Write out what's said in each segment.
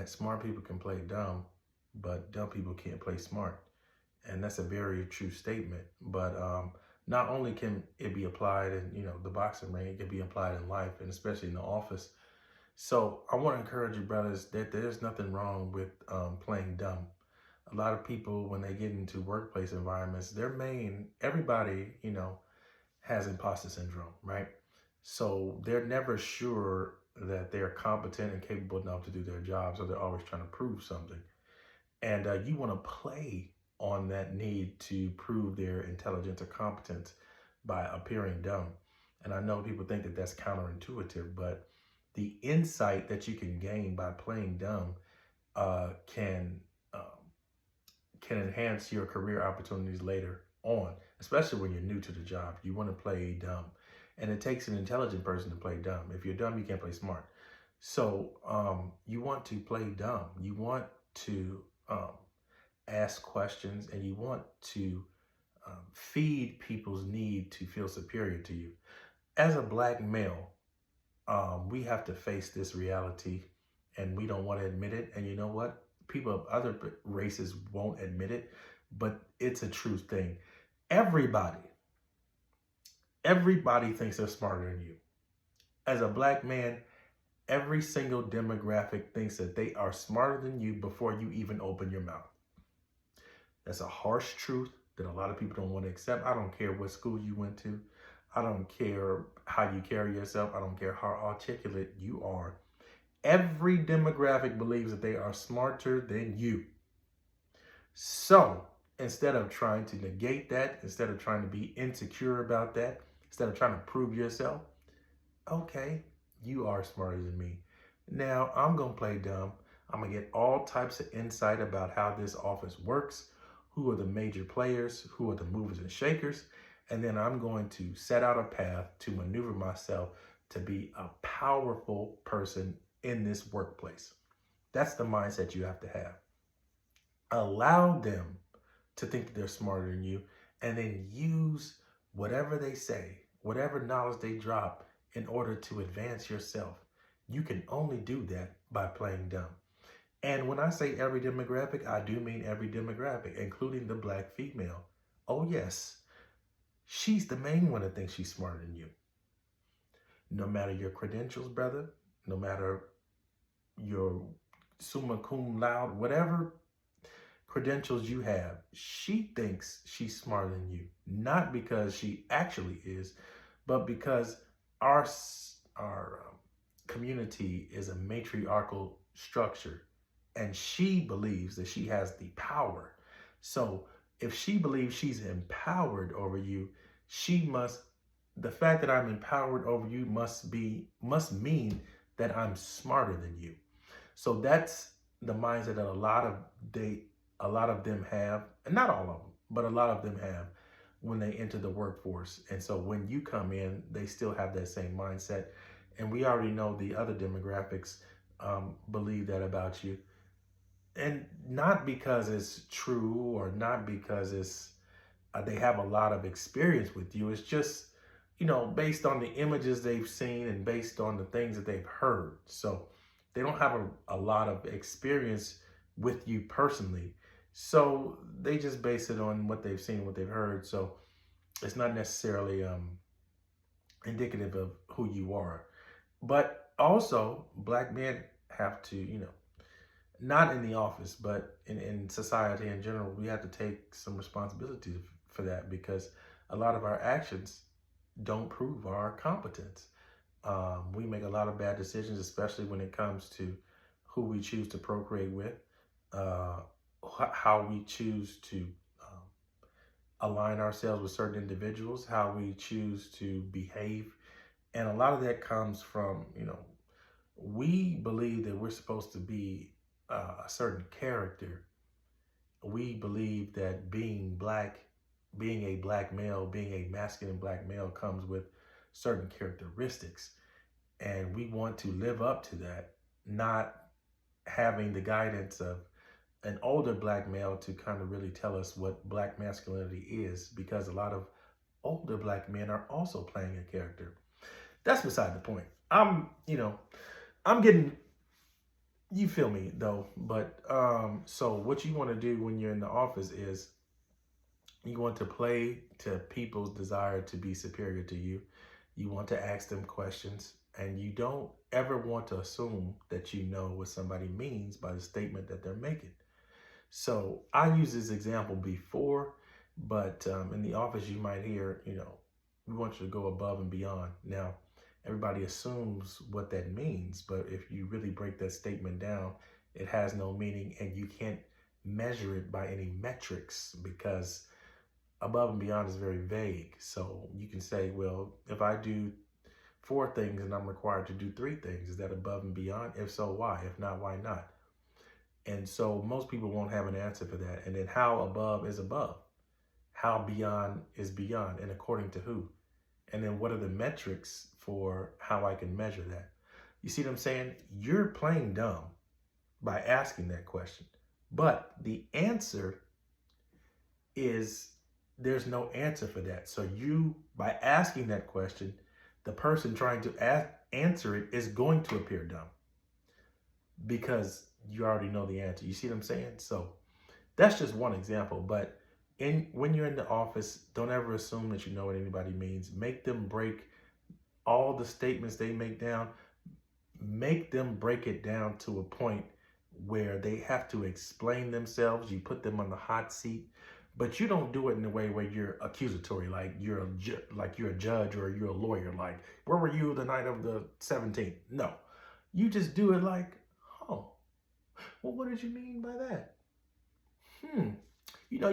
that smart people can play dumb, but dumb people can't play smart. And that's a very true statement. But not only can it be applied in, the boxing ring, it can be applied in life and especially in the office. So I want to encourage you, brothers, that there's nothing wrong with playing dumb. A lot of people, when they get into workplace environments, everybody, has imposter syndrome, right? So they're never sure that they're competent and capable enough to do their job. So they're always trying to prove something. And you want to play on that need to prove their intelligence or competence by appearing dumb. And I know people think that that's counterintuitive, but the insight that you can gain by playing dumb can enhance your career opportunities later on, especially when you're new to the job. You want to play dumb. And it takes an intelligent person to play dumb. If you're dumb, you can't play smart. So you want to play dumb. You want to ask questions, and you want to feed people's need to feel superior to you. As a black male, we have to face this reality, and we don't want to admit it. And you know what? People of other races won't admit it, but it's a true thing. Everybody thinks they're smarter than you. As a black man, every single demographic thinks that they are smarter than you before you even open your mouth. That's a harsh truth that a lot of people don't want to accept. I don't care what school you went to. I don't care how you carry yourself. I don't care how articulate you are. Every demographic believes that they are smarter than you. So instead of trying to negate that, instead of trying to be insecure about that, instead of trying to prove yourself, okay, you are smarter than me. Now I'm going to play dumb. I'm going to get all types of insight about how this office works, who are the major players, who are the movers and shakers, and then I'm going to set out a path to maneuver myself to be a powerful person in this workplace. That's the mindset you have to have. Allow them to think that they're smarter than you, and then use whatever they say, whatever knowledge they drop in order to advance yourself. You can only do that by playing dumb. And when I say every demographic, I do mean every demographic, including the black female. Oh yes, she's the main one that thinks she's smarter than you. No matter your credentials, brother, no matter your summa cum laude, whatever credentials you have, she thinks she's smarter than you. Not because she actually is, but because our community is a matriarchal structure, and she believes that she has the power. So if she believes she's empowered over you, the fact that I'm empowered over you must mean that I'm smarter than you. So that's the mindset that a lot of them have, and not all of them, but a lot of them have when they enter the workforce. And so when you come in, they still have that same mindset. And we already know the other demographics believe that about you. And not because it's true, or not because they have a lot of experience with you. It's just, based on the images they've seen and based on the things that they've heard. So they don't have a lot of experience with you personally. So they just base it on what they've seen, what they've heard. So it's not necessarily indicative of who you are. But also, black men have to, not in the office, but in society in general, we have to take some responsibility for that, because a lot of our actions don't prove our competence. We make a lot of bad decisions, especially when it comes to who we choose to procreate with, how we choose to align ourselves with certain individuals, how we choose to behave. And a lot of that comes from, we believe that we're supposed to be a certain character. We believe that being a black male, being a masculine black male comes with certain characteristics. And we want to live up to that, not having the guidance of an older black male to kind of really tell us what black masculinity is, because a lot of older black men are also playing a character. That's beside the point. I'm getting You feel me though. But so what you want to do when you're in the office is you want to play to people's desire to be superior to you. You want to ask them questions, and you don't ever want to assume that you know what somebody means by the statement that they're making. So I use this example before, but in the office you might hear, we want you to go above and beyond. Now, everybody assumes what that means, but if you really break that statement down, it has no meaning, and you can't measure it by any metrics because above and beyond is very vague. So you can say, well, if I do 4 things and I'm required to do 3 things, is that above and beyond? If so, why? If not, why not? And so most people won't have an answer for that. And then how above is above? How beyond is beyond? And according to who? And then what are the metrics for how I can measure that? You see what I'm saying? You're playing dumb by asking that question. But the answer is there's no answer for that. So you, by asking that question, the person trying to answer it is going to appear dumb because you already know the answer. You see what I'm saying? So that's just one example. But when you're in the office, don't ever assume that you know what anybody means. Make them break all the statements they make down. Make them break it down to a point where they have to explain themselves. You put them on the hot seat, but you don't do it in a way where you're accusatory, like you're a judge or you're a lawyer. Like, where were you the night of the 17th? No, you just do it like, oh, well, what did you mean by that?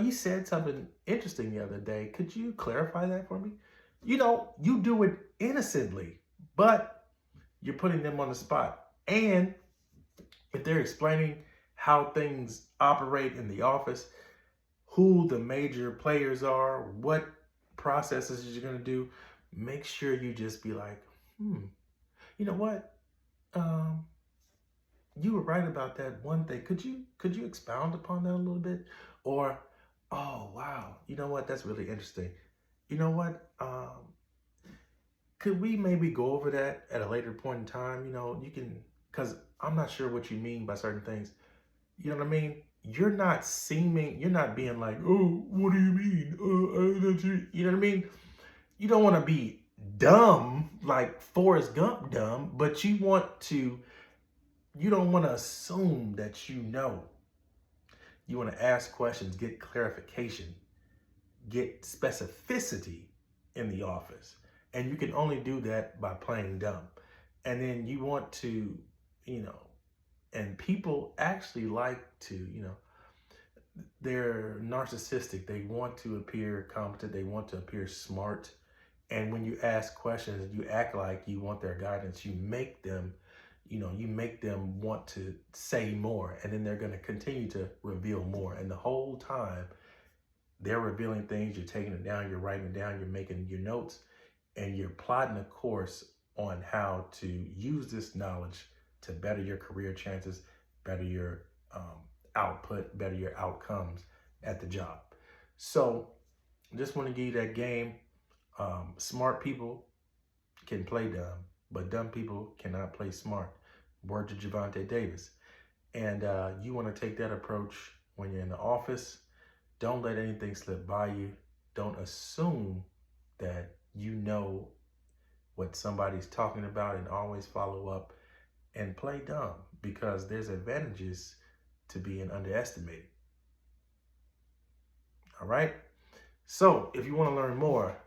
You said something interesting the other day. Could you clarify that for me? You do it innocently, but you're putting them on the spot. And if they're explaining how things operate in the office, who the major players are, what processes you're going to do, make sure you just be like, you know what? You were right about that one thing. Could you expound upon that a little bit? Or, oh, wow, you know what? That's really interesting. You know what? Could we maybe go over that at a later point in time? You can, because I'm not sure what you mean by certain things. You know what I mean? You're not being like, oh, what do you mean? You know what I mean? You don't want to be dumb, like Forrest Gump dumb, but you don't want to assume that you know. You want to ask questions, get clarification, get specificity in the office. And you can only do that by playing dumb. And then you want to, and people actually like to, they're narcissistic. They want to appear competent. They want to appear smart. And when you ask questions, you act like you want their guidance. You make them want to say more, and then they're going to continue to reveal more. And the whole time they're revealing things, you're taking it down, you're writing it down, you're making your notes, and you're plotting a course on how to use this knowledge to better your career chances, better your output, better your outcomes at the job. So I just want to give you that game. Smart people can play dumb, but dumb people cannot play smart. Word to Javante Davis. And you want to take that approach when you're in the office. Don't let anything slip by you. Don't assume that you know what somebody's talking about, and always follow up and play dumb, because there's advantages to being underestimated. All right? So if you want to learn more,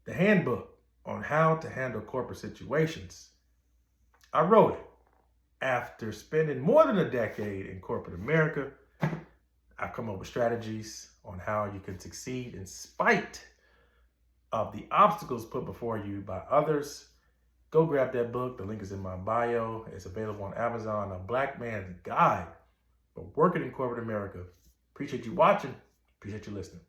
the handbook on how to handle corporate situations, I wrote it after spending more than a decade in corporate America. I've come up with strategies on how you can succeed in spite of the obstacles put before you by others. Go grab that book. The link is in my bio. It's available on Amazon. A Black Man's Guide for Working in Corporate America. Appreciate you watching. Appreciate you listening.